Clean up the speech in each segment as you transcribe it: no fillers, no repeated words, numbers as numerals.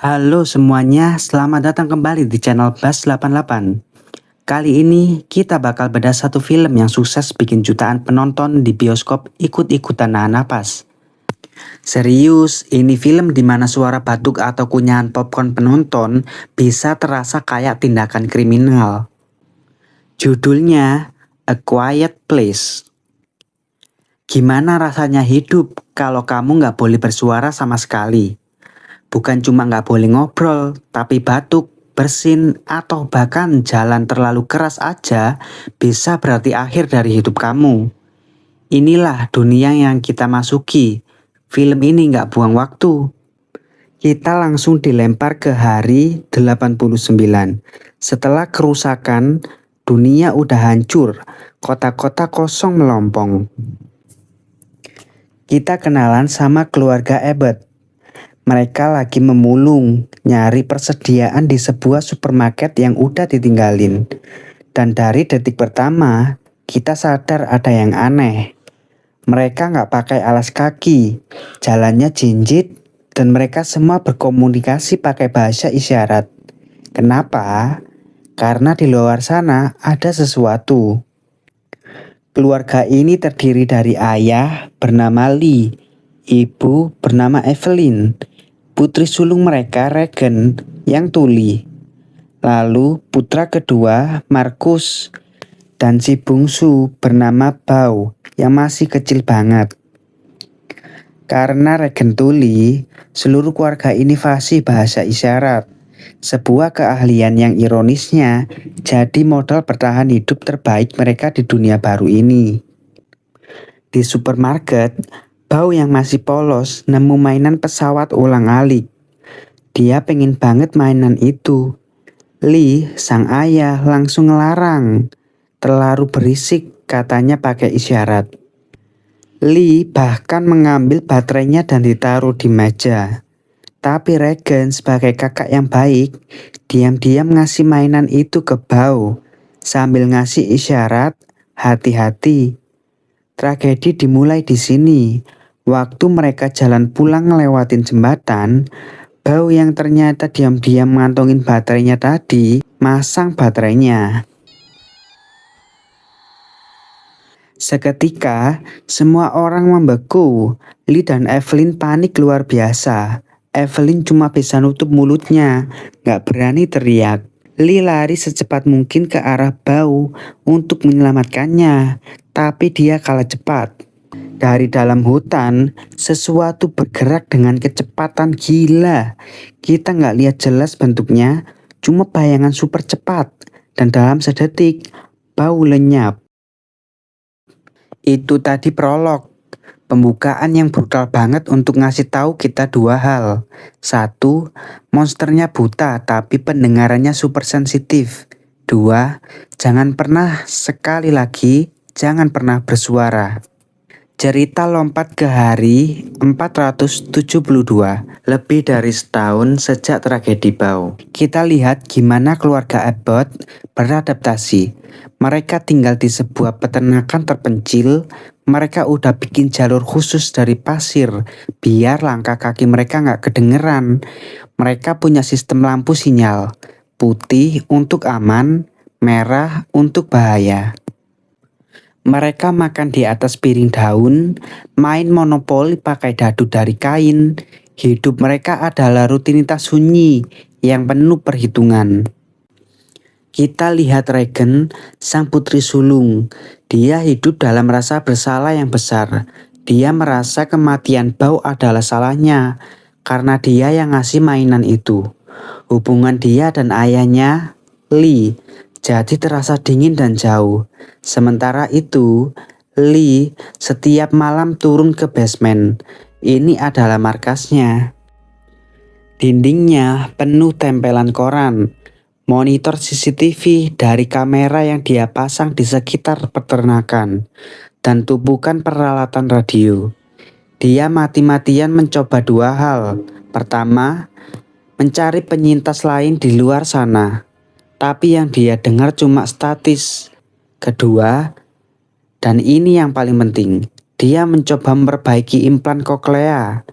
Halo semuanya, selamat datang kembali di channel Bas 88. Kali ini kita bakal bedah satu film yang sukses bikin jutaan penonton di bioskop ikut-ikutan nahan napas. Serius, ini film dimana suara batuk atau kunyahan popcorn penonton bisa terasa kayak tindakan kriminal. Judulnya A Quiet Place. Gimana rasanya hidup kalau kamu nggak boleh bersuara sama sekali? Bukan cuma nggak boleh ngobrol, tapi batuk, bersin, atau bahkan jalan terlalu keras aja bisa berarti akhir dari hidup kamu. Inilah dunia yang kita masuki. Film ini nggak buang waktu. Kita langsung dilempar ke hari 89. Setelah kerusakan, dunia udah hancur. Kota-kota kosong melompong. Kita kenalan sama keluarga Abbott. Mereka lagi memulung, nyari persediaan di sebuah supermarket yang udah ditinggalin. Dan dari detik pertama, kita sadar ada yang aneh. Mereka nggak pakai alas kaki, jalannya jinjit, dan mereka semua berkomunikasi pakai bahasa isyarat. Kenapa? Karena di luar sana ada sesuatu. Keluarga ini terdiri dari ayah bernama Lee, ibu bernama Evelyn, putri sulung mereka Regan yang tuli, lalu putra kedua Markus, dan si bungsu bernama Bau yang masih kecil banget. Karena Regan tuli, seluruh keluarga ini fasih bahasa isyarat. Sebuah keahlian yang ironisnya jadi modal bertahan hidup terbaik mereka di dunia baru ini. Di supermarket, Bau yang masih polos nemu mainan pesawat ulang-alik. Dia pengen banget mainan itu. Lee, sang ayah, langsung ngelarang. Terlalu berisik, katanya pakai isyarat. Lee bahkan mengambil baterainya dan ditaruh di meja. Tapi Regan sebagai kakak yang baik, diam-diam ngasih mainan itu ke Bau, sambil ngasih isyarat, hati-hati. Tragedi dimulai di sini. Waktu mereka jalan pulang ngelewatin jembatan, Bau yang ternyata diam-diam ngantongin baterainya tadi, masang baterainya. Seketika, semua orang membeku. Lee dan Evelyn panik luar biasa. Evelyn cuma bisa nutup mulutnya, gak berani teriak. Lee lari secepat mungkin ke arah Bau untuk menyelamatkannya, tapi dia kalah cepat. Dari dalam hutan, sesuatu bergerak dengan kecepatan gila. Kita gak lihat jelas bentuknya, cuma bayangan super cepat. Dan dalam sedetik, Bau lenyap. Itu tadi prolog. Pembukaan yang brutal banget untuk ngasih tahu kita dua hal. Satu, monsternya buta tapi pendengarannya super sensitif. Dua, jangan pernah jangan pernah bersuara. Cerita lompat ke hari 472, lebih dari setahun sejak tragedi Bau. Kita lihat gimana keluarga Abbott beradaptasi. Mereka tinggal di sebuah peternakan terpencil. Mereka udah bikin jalur khusus dari pasir biar langkah kaki mereka nggak kedengeran. Mereka punya sistem lampu sinyal, putih untuk aman, merah untuk bahaya. Mereka makan di atas piring daun, main monopoli pakai dadu dari kain. Hidup mereka adalah rutinitas sunyi yang penuh perhitungan. Kita lihat Regan, sang putri sulung. Dia hidup dalam rasa bersalah yang besar. Dia merasa kematian Bau adalah salahnya, karena dia yang ngasih mainan itu. Hubungan dia dan ayahnya, Lee, jadi terasa dingin dan jauh. Sementara itu, Lee setiap malam turun ke basement. Ini adalah markasnya. Dindingnya penuh tempelan koran, monitor CCTV dari kamera yang dia pasang di sekitar peternakan, dan tumpukan peralatan radio. Dia mati-matian mencoba dua hal. Pertama, mencari penyintas lain di luar sana, tapi yang dia dengar cuma statis. Kedua, dan ini yang paling penting, dia mencoba memperbaiki implan koklea.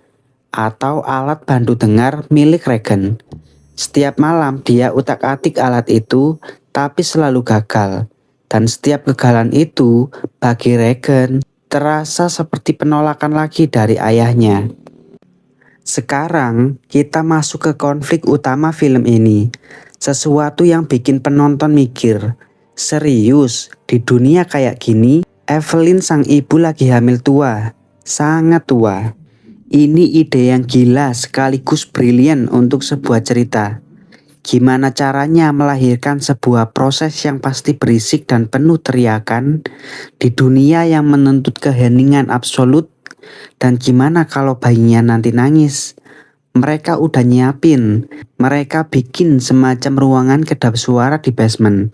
atau alat bantu dengar milik Regan. Setiap malam dia utak-atik alat itu, tapi selalu gagal. Dan setiap kegagalan itu bagi Regan terasa seperti penolakan lagi dari ayahnya. Sekarang kita masuk ke konflik utama film ini. Sesuatu yang bikin penonton mikir, serius di dunia kayak gini, Evelyn sang ibu lagi hamil tua, sangat tua. Ini ide yang gila sekaligus brilian untuk sebuah cerita. Gimana caranya melahirkan sebuah proses yang pasti berisik dan penuh teriakan di dunia yang menuntut keheningan absolut. Dan gimana kalau bayinya nanti nangis? Mereka udah nyiapin, mereka bikin semacam ruangan kedap suara di basement,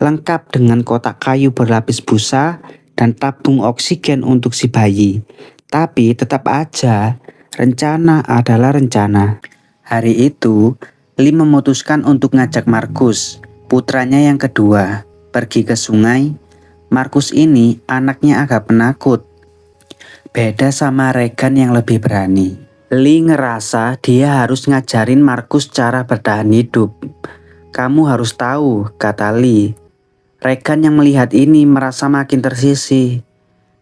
lengkap dengan kotak kayu berlapis busa dan tabung oksigen untuk si bayi. Tapi tetap aja, rencana adalah rencana. Hari itu, Lee memutuskan untuk ngajak Markus, putranya yang kedua, pergi ke sungai. Markus ini anaknya agak penakut, beda sama Regan yang lebih berani. Lee ngerasa dia harus ngajarin Markus cara bertahan hidup. Kamu harus tahu, kata Lee. Regan yang melihat ini merasa makin tersisih.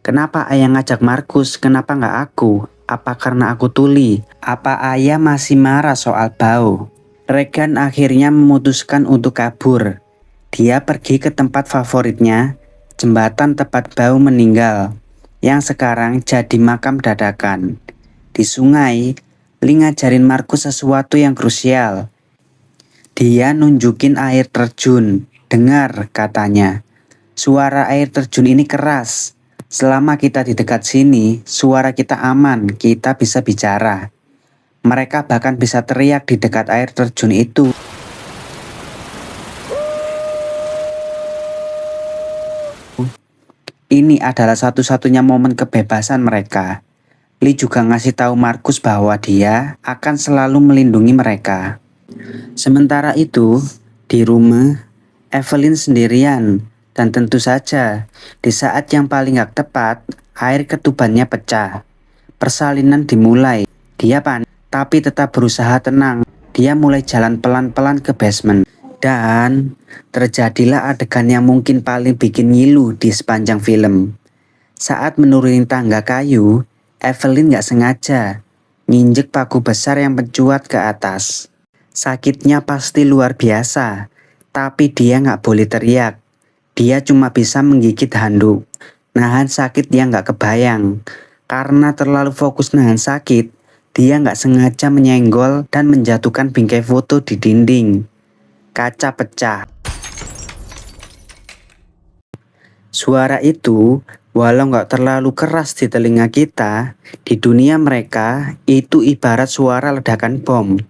Kenapa ayah ngajak Markus, kenapa nggak aku? Apa karena aku tuli? Apa ayah masih marah soal bau? Regan akhirnya memutuskan untuk kabur. Dia pergi ke tempat favoritnya, jembatan tempat bau meninggal, yang sekarang jadi makam dadakan. Di sungai, Lee ngajarin Markus sesuatu yang krusial. Dia nunjukin air terjun. Dengar, katanya. Suara air terjun ini keras. Selama kita di dekat sini, suara kita aman, kita bisa bicara. Mereka bahkan bisa teriak di dekat air terjun itu. Ini adalah satu-satunya momen kebebasan mereka. Lee juga ngasih tahu Markus bahwa dia akan selalu melindungi mereka. Sementara itu, di rumah, Evelyn sendirian. Dan tentu saja, di saat yang paling gak tepat, air ketubannya pecah. Persalinan dimulai. Dia panik, tapi tetap berusaha tenang. Dia mulai jalan pelan-pelan ke basement. Dan terjadilah adegan yang mungkin paling bikin ngilu di sepanjang film. Saat menurunin tangga kayu, Evelyn gak sengaja nginjek paku besar yang mencuat ke atas. Sakitnya pasti luar biasa, tapi dia gak boleh teriak. Dia cuma bisa menggigit handuk. Nahan sakit dia gak kebayang. Karena terlalu fokus nahan sakit, dia gak sengaja menyenggol dan menjatuhkan bingkai foto di dinding. Kaca pecah. Suara itu, walau gak terlalu keras di telinga kita, di dunia mereka itu ibarat suara ledakan bom.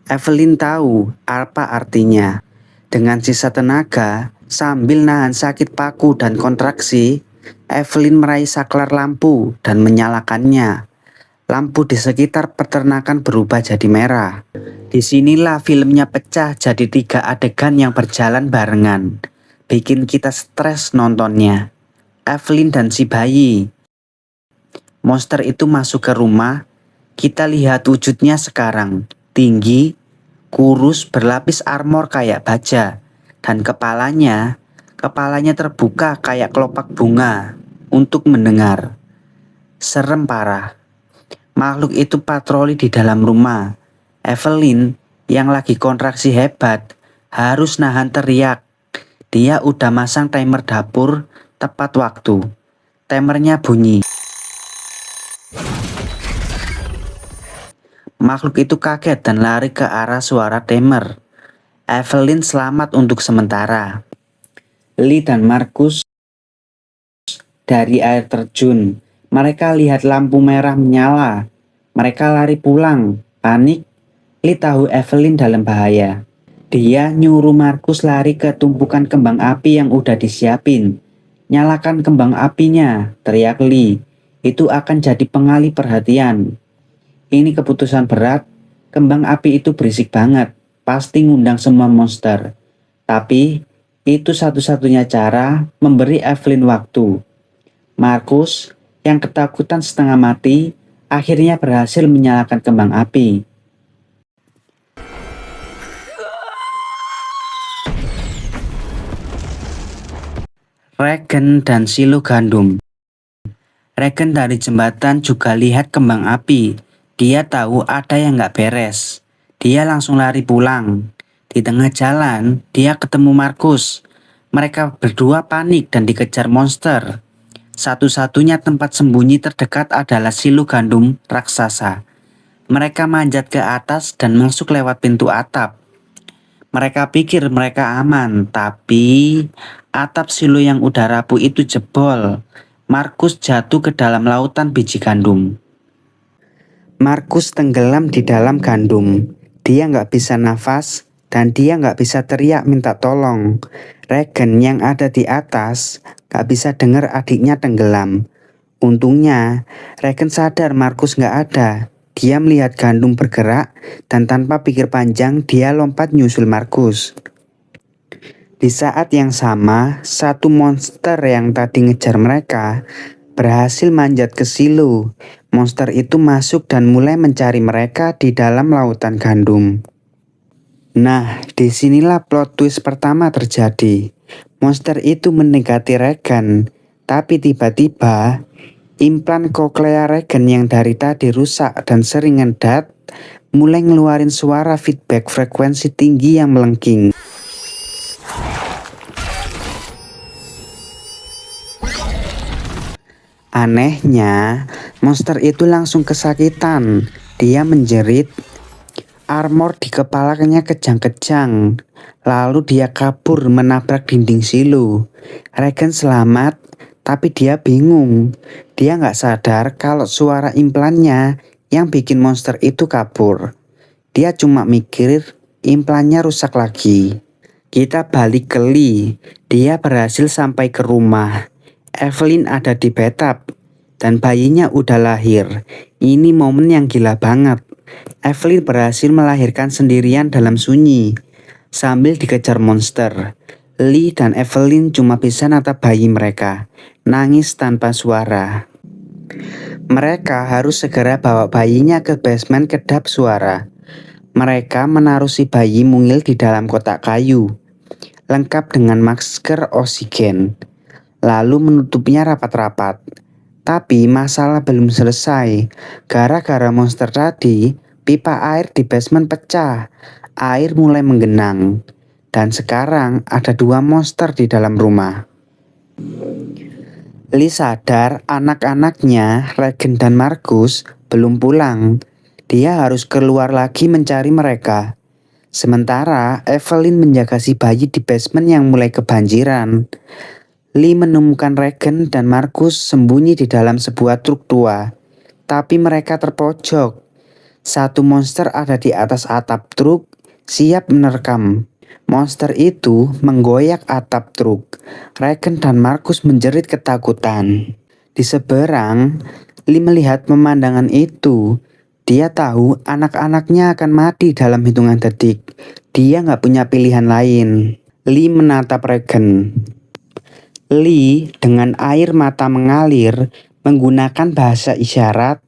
Evelyn tahu apa artinya. Dengan sisa tenaga, sambil nahan sakit paku dan kontraksi, Evelyn meraih saklar lampu dan menyalakannya. Lampu di sekitar peternakan berubah jadi merah. Disinilah filmnya pecah jadi 3 adegan yang berjalan barengan. Bikin kita stres nontonnya. Evelyn dan si bayi. Monster itu masuk ke rumah. Kita lihat wujudnya sekarang. Tinggi, kurus, berlapis armor kayak baja. Dan kepalanya terbuka kayak kelopak bunga untuk mendengar. Serem parah. Makhluk itu patroli di dalam rumah. Evelyn yang lagi kontraksi hebat harus nahan teriak. Dia udah masang timer dapur tepat waktu. Timernya bunyi. Makhluk itu kaget dan lari ke arah suara timer. Evelyn selamat untuk sementara. Lee dan Markus dari air terjun. Mereka lihat lampu merah menyala. Mereka lari pulang. Panik. Lee tahu Evelyn dalam bahaya. Dia nyuruh Markus lari ke tumpukan kembang api yang udah disiapin. Nyalakan kembang apinya, teriak Lee. Itu akan jadi pengalih perhatian. Ini keputusan berat. Kembang api itu berisik banget. Pasti ngundang semua monster. Tapi itu satu-satunya cara memberi Evelyn waktu. Markus yang ketakutan setengah mati akhirnya berhasil menyalakan kembang api. Regen dan silo gandum. Regen dari jembatan juga lihat kembang api. Dia tahu ada yang gak beres. Dia langsung lari pulang. Di tengah jalan, dia ketemu Markus. Mereka berdua panik dan dikejar monster. Satu-satunya tempat sembunyi terdekat adalah silo gandum raksasa. Mereka manjat ke atas dan masuk lewat pintu atap. Mereka pikir mereka aman, tapi atap silo yang udah rapuh itu jebol. Markus jatuh ke dalam lautan biji gandum. Markus tenggelam di dalam gandum. Dia nggak bisa nafas dan dia nggak bisa teriak minta tolong. Regen yang ada di atas nggak bisa dengar adiknya tenggelam. Untungnya, Regen sadar Markus nggak ada. Dia melihat gandum bergerak dan tanpa pikir panjang dia lompat nyusul Markus. Di saat yang sama, satu monster yang tadi ngejar mereka berhasil manjat ke silo. Monster itu masuk dan mulai mencari mereka di dalam lautan gandum. Nah, disinilah plot twist pertama terjadi. Monster itu mendekati Regen, tapi tiba-tiba implan koklea Regen yang dari tadi rusak dan sering ngedat mulai ngeluarin suara feedback frekuensi tinggi yang melengking. Anehnya, monster itu langsung kesakitan. Dia menjerit, armor di kepalanya kejang-kejang. Lalu dia kabur menabrak dinding silo. Regen selamat, tapi dia bingung. Dia nggak sadar kalau suara implannya yang bikin monster itu kabur. Dia cuma mikir implannya rusak lagi. Kita balik ke Lee. Dia berhasil sampai ke rumah. Evelyn ada di bathtub dan bayinya udah lahir. Ini momen yang gila banget. Evelyn berhasil melahirkan sendirian dalam sunyi sambil dikejar monster. Lee dan Evelyn cuma bisa natap bayi mereka, nangis tanpa suara. Mereka harus segera bawa bayinya ke basement kedap suara. Mereka menaruh si bayi mungil di dalam kotak kayu, lengkap dengan masker oksigen, lalu menutupnya rapat-rapat. Tapi masalah belum selesai. Gara-gara monster tadi, pipa air di basement pecah. Air mulai menggenang. Dan sekarang ada 2 monster di dalam rumah. Lee sadar anak-anaknya, Regen dan Markus, belum pulang. Dia harus keluar lagi mencari mereka. Sementara Evelyn menjaga si bayi di basement yang mulai kebanjiran. Lee menemukan Regen dan Markus sembunyi di dalam sebuah truk tua. Tapi mereka terpojok. Satu monster ada di atas atap truk, siap menerkam. Monster itu menggoyak atap truk. Regen dan Markus menjerit ketakutan. Di seberang, Lee melihat pemandangan itu. Dia tahu anak-anaknya akan mati dalam hitungan detik. Dia nggak punya pilihan lain. Lee menatap Regen. Lee dengan air mata mengalir menggunakan bahasa isyarat.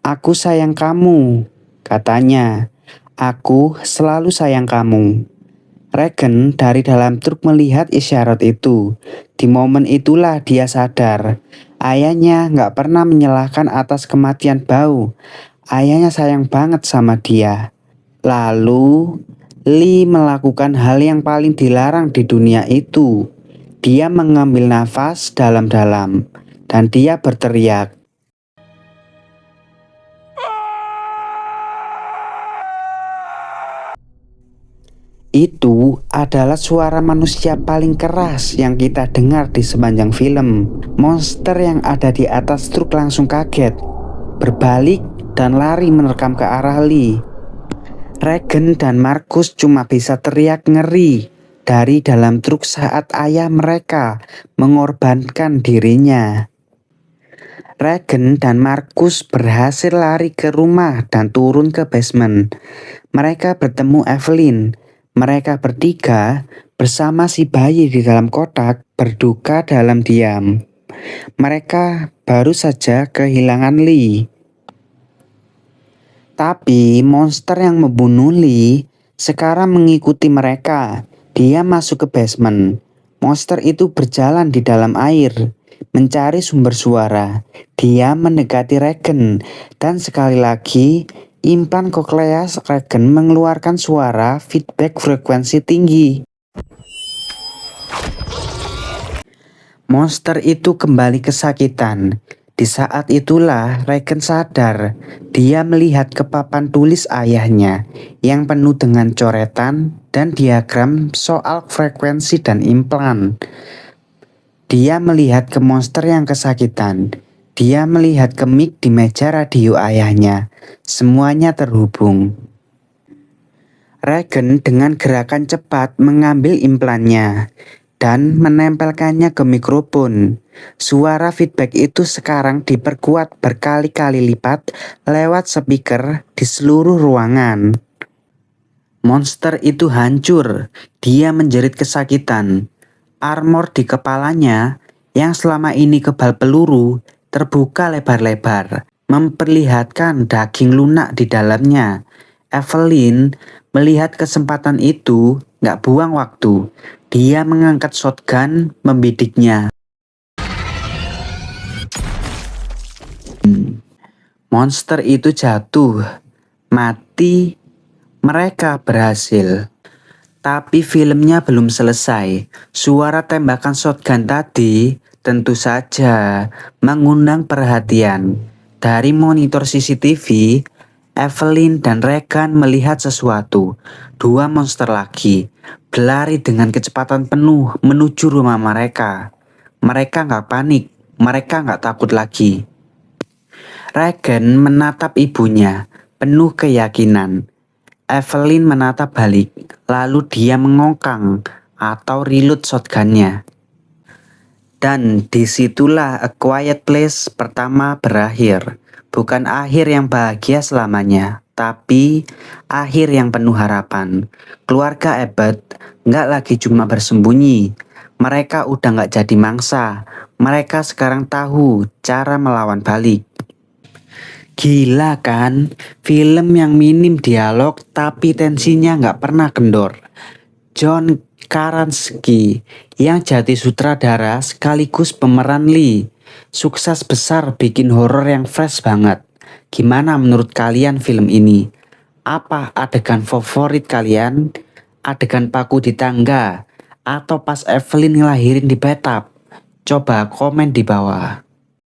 Aku sayang kamu, katanya. Aku selalu sayang kamu. Regen dari dalam truk melihat isyarat itu. Di momen itulah dia sadar. Ayahnya gak pernah menyalahkan atas kematian Bao. Ayahnya sayang banget sama dia. Lalu, Lee melakukan hal yang paling dilarang di dunia itu. Dia mengambil nafas dalam-dalam. Dan dia berteriak. Itu adalah suara manusia paling keras yang kita dengar di sepanjang film. Monster yang ada di atas truk langsung kaget, berbalik dan lari menerkam ke arah Lee. Regen dan Markus cuma bisa teriak ngeri dari dalam truk saat ayah mereka mengorbankan dirinya. Regen dan Markus berhasil lari ke rumah dan turun ke basement. Mereka bertemu Evelyn. Mereka bertiga bersama si bayi di dalam kotak berduka dalam diam. Mereka baru saja kehilangan Lee. Tapi monster yang membunuh Lee sekarang mengikuti mereka. Dia masuk ke basement. Monster itu berjalan di dalam air, mencari sumber suara. Dia mendekati Regan, dan sekali lagi, implan koklea Regan mengeluarkan suara feedback frekuensi tinggi. Monster itu kembali kesakitan. Di saat itulah Regan sadar. Dia melihat ke papan tulis ayahnya yang penuh dengan coretan dan diagram soal frekuensi dan implan. Dia melihat ke monster yang kesakitan. Dia melihat ke mic di meja radio ayahnya. Semuanya terhubung. Regan dengan gerakan cepat mengambil implannya dan menempelkannya ke mikrofon. Suara feedback itu sekarang diperkuat berkali-kali lipat lewat speaker di seluruh ruangan. Monster itu hancur. Dia menjerit kesakitan. Armor di kepalanya yang selama ini kebal peluru terbuka lebar-lebar, memperlihatkan daging lunak di dalamnya. Evelyn melihat kesempatan itu, gak buang waktu. Dia mengangkat shotgun, membidiknya. Monster itu jatuh, mati. Mereka berhasil. Tapi filmnya belum selesai. Suara tembakan shotgun tadi tentu saja mengundang perhatian. Dari monitor CCTV, Evelyn dan Regan melihat sesuatu. Dua monster lagi berlari dengan kecepatan penuh menuju rumah mereka. Mereka gak panik, mereka gak takut lagi. Regan menatap ibunya, penuh keyakinan. Evelyn menatap balik, lalu dia mengongkang atau reload shotgunnya. Dan disitulah A Quiet Place pertama berakhir. Bukan akhir yang bahagia selamanya, tapi akhir yang penuh harapan. Keluarga Abbott nggak lagi cuma bersembunyi. Mereka udah nggak jadi mangsa. Mereka sekarang tahu cara melawan balik. Gila kan? Film yang minim dialog tapi tensinya nggak pernah kendor. John Krasinski yang jadi sutradara sekaligus pemeran Lee. Sukses besar bikin horor yang fresh banget. Gimana menurut kalian film ini? Apa adegan favorit kalian? Adegan paku di tangga? Atau pas Evelyn ngelahirin di bathtub? Coba komen di bawah.